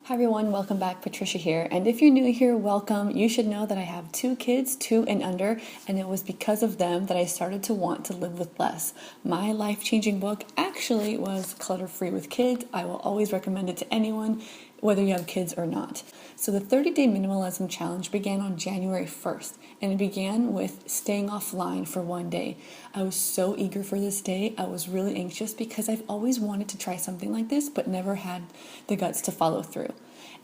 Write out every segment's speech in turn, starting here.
Hi everyone, welcome back. Patricia here. And if you're new here, welcome. You should know that I have 2 kids, 2 and under, and it was because of them that I started to want to live with less. My life-changing book actually was Clutter-Free with Kids. I will always recommend it to anyone, whether you have kids or not. So the 30-day minimalism challenge began on January 1st, and it began with staying offline for 1 day. I was so eager for this day. I was really anxious because I've always wanted to try something like this, but never had the guts to follow through.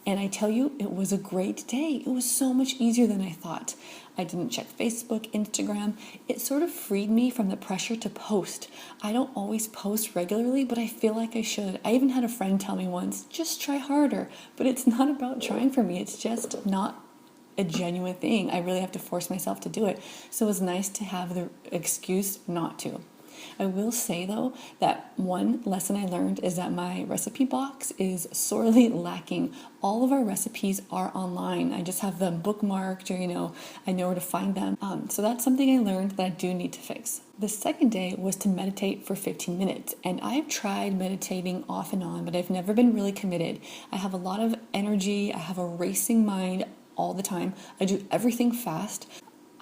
And I tell you, it was a great day. It was so much easier than I thought. I didn't check Facebook, Instagram. It sort of freed me from the pressure to post. I don't always post regularly, but I feel like I should. I even had a friend tell me once, just try harder. But it's not about trying for me. It's just not a genuine thing. I really have to force myself to do it. So it was nice to have the excuse not to. I will say though that one lesson I learned is that my recipe box is sorely lacking. All of our recipes are online. I just have them bookmarked, or I know where to find them. So that's something I learned that I do need to fix. The second day was to meditate for 15 minutes, and I've tried meditating off and on, but I've never been really committed. I have a lot of energy. I have a racing mind all the time. I do everything fast.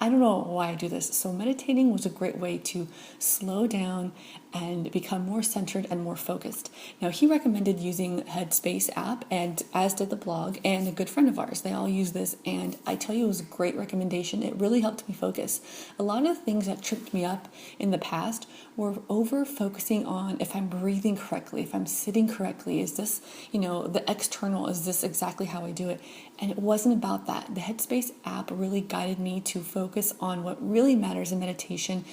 I don't know why I do this. So meditating was a great way to slow down and become more centered and more focused. Now, he recommended using Headspace app, and as did the blog and a good friend of ours. They all use this, and I tell you, it was a great recommendation. It really helped me focus. A lot of the things that tripped me up in the past were over focusing on if I'm breathing correctly, if I'm sitting correctly, is this, the external, is this exactly how I do it? And it wasn't about that. The Headspace app really guided me to focus on what really matters in meditation.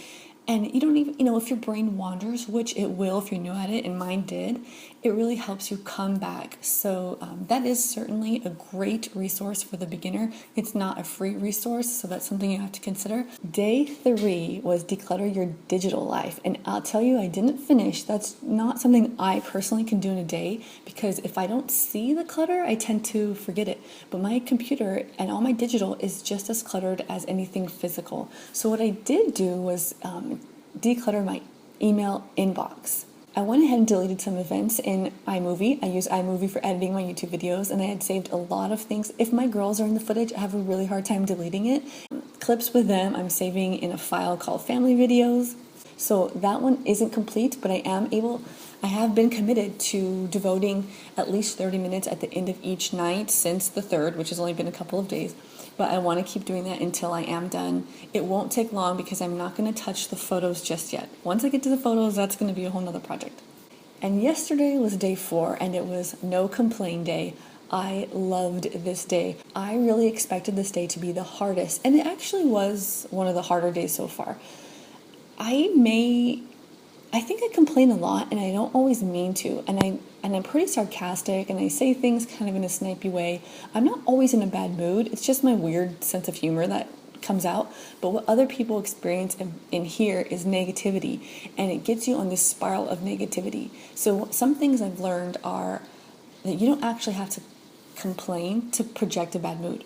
And you don't even, if your brain wanders, which it will if you're new at it, and mine did, it really helps you come back. So that is certainly a great resource for the beginner. It's not a free resource, so that's something you have to consider. Day 3 was declutter your digital life. And I'll tell you, I didn't finish. That's not something I personally can do in a day, because if I don't see the clutter, I tend to forget it. But my computer and all my digital is just as cluttered as anything physical. So what I did do was declutter my email inbox. I went ahead and deleted some events in iMovie. I use iMovie for editing my YouTube videos, and I had saved a lot of things. If my girls are in the footage, I have a really hard time deleting it. Clips with them, I'm saving in a file called Family Videos. So that one isn't complete, but I have been committed to devoting at least 30 minutes at the end of each night since the 3rd, which has only been a couple of days. But I want to keep doing that until I am done. It won't take long because I'm not going to touch the photos just yet. Once I get to the photos, that's going to be a whole nother project. And yesterday was day 4, and it was no complain day. I loved this day. I really expected this day to be the hardest, and it actually was one of the harder days so far. I think I complain a lot, and I don't always mean to, and I'm pretty sarcastic, and I say things kind of in a snipey way. I'm not always in a bad mood. It's just my weird sense of humor that comes out. But what other people experience in here is negativity, and it gets you on this spiral of negativity. So some things I've learned are that you don't actually have to complain to project a bad mood.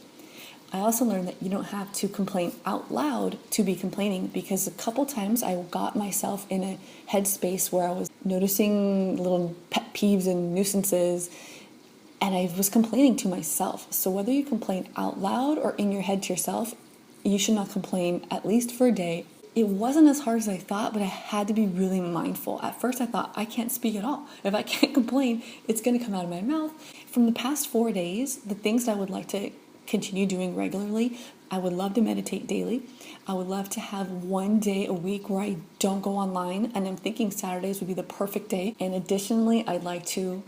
I also learned that you don't have to complain out loud to be complaining, because a couple times I got myself in a headspace where I was noticing little pet peeves and nuisances, and I was complaining to myself. So whether you complain out loud or in your head to yourself, you should not complain, at least for a day. It wasn't as hard as I thought, but I had to be really mindful. At first I thought, I can't speak at all. If I can't complain, it's going to come out of my mouth. From the past 4 days, the things that I would like to continue doing regularly, I would love to meditate daily. I would love to have 1 day a week where I don't go online, and I'm thinking Saturdays would be the perfect day. And additionally, I'd like to,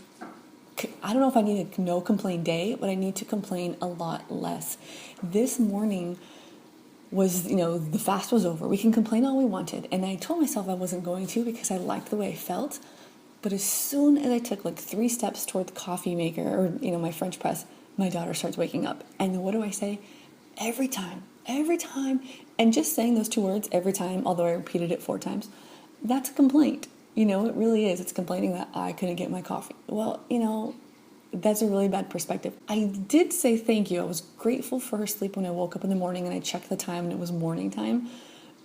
I don't know if I need a no complain day, but I need to complain a lot less. This morning was, the fast was over. We can complain all we wanted, and I told myself I wasn't going to because I liked the way I felt. But as soon as I took 3 steps toward the coffee maker, or my French press, my daughter starts waking up. And what do I say? Every time. And just saying those 2 words, every time, although I repeated it 4 times, that's a complaint. It really is. It's complaining that I couldn't get my coffee. Well, that's a really bad perspective. I did say thank you. I was grateful for her sleep when I woke up in the morning, and I checked the time and it was morning time.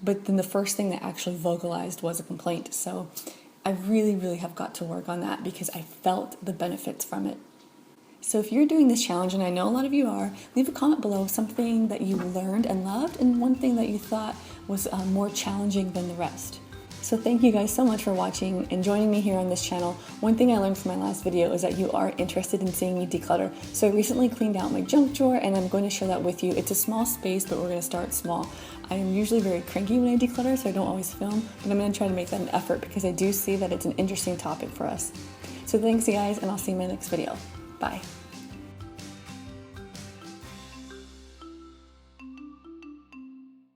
But then the first thing that actually vocalized was a complaint. So I really, really have got to work on that, because I felt the benefits from it. So if you're doing this challenge, and I know a lot of you are, leave a comment below something that you learned and loved and one thing that you thought was more challenging than the rest. So thank you guys so much for watching and joining me here on this channel. One thing I learned from my last video is that you are interested in seeing me declutter. So I recently cleaned out my junk drawer and I'm going to share that with you. It's a small space, but we're going to start small. I am usually very cranky when I declutter, so I don't always film, but I'm going to try to make that an effort because I do see that it's an interesting topic for us. So thanks you guys, and I'll see you in my next video. Bye.